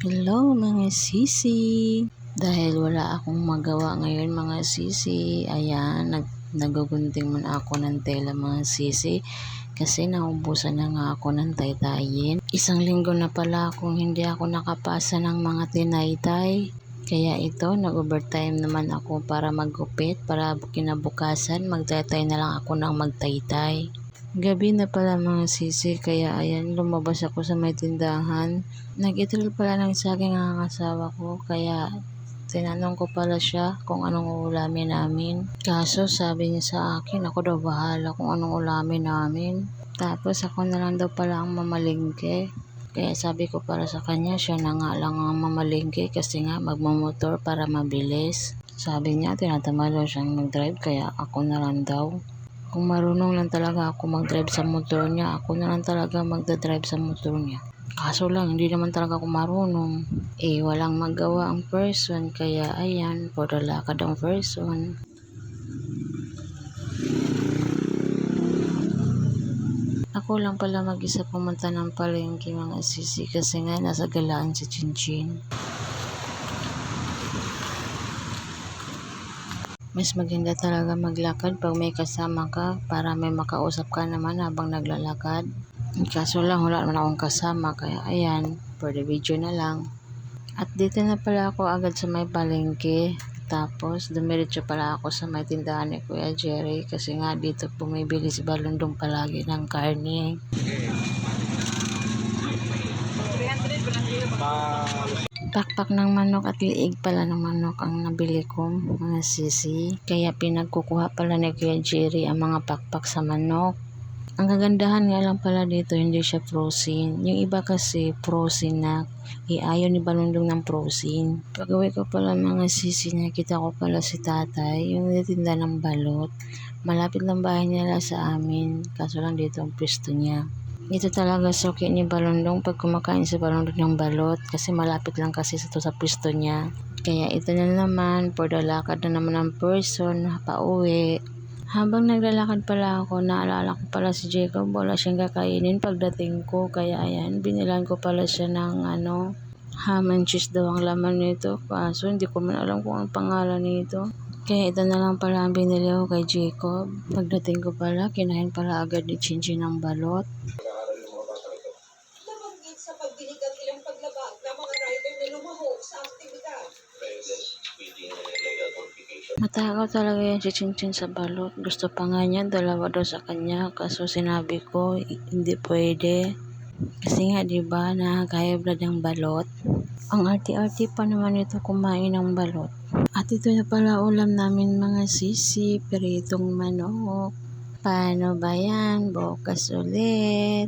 Hello mga sisi! Dahil wala akong magawa ngayon mga sisi, ayan, nagugunting muna ako ng tela mga sisi kasi naubusan na nga ako ng taytayin. Isang linggo na pala akong hindi ako nakapasa ng mga tinaytay. Kaya ito, nag-overtime naman ako para maggupit, para kinabukasan magtaytay na lang ako ng magtaytay. Gabi na pala mga sisi, kaya ayan, lumabas ako sa may tindahan. Nag-itril pala ng saging ang asawa ko, kaya tinanong ko pala siya kung anong ulamin namin. Kaso sabi niya sa akin, ako daw bahala kung anong ulamin namin. Tapos ako na lang daw pala ang mamalingke. Kaya sabi ko para sa kanya, siya na nga lang ang mamalingke kasi nga magmamotor para mabilis. Sabi niya, tinatamad daw siyang mag-drive kaya ako na lang daw. Kung marunong lang talaga ako mag-drive sa motor niya, ako na lang talaga magdadrive sa motor niya. Kaso lang, hindi naman talaga ako marunong. Walang magawa ang person, kaya ayan, for the lakad ang person. Ako lang pala mag-isa pumunta ng palengke mga sisi kasi nga nasa galaan si Chinchin. Mas maganda talaga maglakad pag may kasama ka para may makausap ka naman habang naglalakad. Kaso lang wala naman akong kasama kaya ayan, for the video na lang. At dito na pala ako agad sa may palengke. Tapos dumiretso pala ako sa may tindahan ni Kuya Jerry kasi nga dito bumibili si Balundong palagi ng karne. Pakpak ng manok at liig pala ng manok ang nabili ko mga sisi. Kaya pinagkukuha pala ni Kuya Jerry ang mga pakpak sa manok. Ang kagandahan nga lang pala dito, hindi siya frozen. Yung iba kasi frozen na. Ayaw ni Balundong ng frozen. Pag-uwi ko pala mga sisi, nakita ko pala si tatay, yung nagtitinda ng balot. Malapit lang bahay nila sa amin. Kaso lang dito ang pwesto niya. Dito talaga suki ni Balundong pag kumakain si Balundong ng balot kasi malapit lang kasi ito sa pwesto niya. Kaya ito na naman, for the lakad na naman ng person, pauwi. Habang naglalakad pala ako, naalala ko pala si Jacob, wala siyang kakainin pagdating ko. Kaya ayan, binilan ko pala siya ng ham and cheese daw ang laman nito. Kaso hindi ko man alam kung ang pangalan nito. Kaya ito na lang pala ang binili ko kay Jacob. Pagdating ko pala, kinain pala agad ni Chinchin ng balot. Nabanggit sa pagdinig at ilang paglabag ng mga rider na lumahok sa aktibidad. Matakaw talaga yan si Chinchin sa balot. Gusto pa nga niya, dalawa daw sa kanya. Kaso sinabi ko, hindi pwede. Kasi nga diba, nakaka-high blood ang balot. Ang arti-arti pa naman ito kumain ng balot. At ito na pala ulam namin mga sisi, peritong manok. Paano ba yan? Bukas ulit.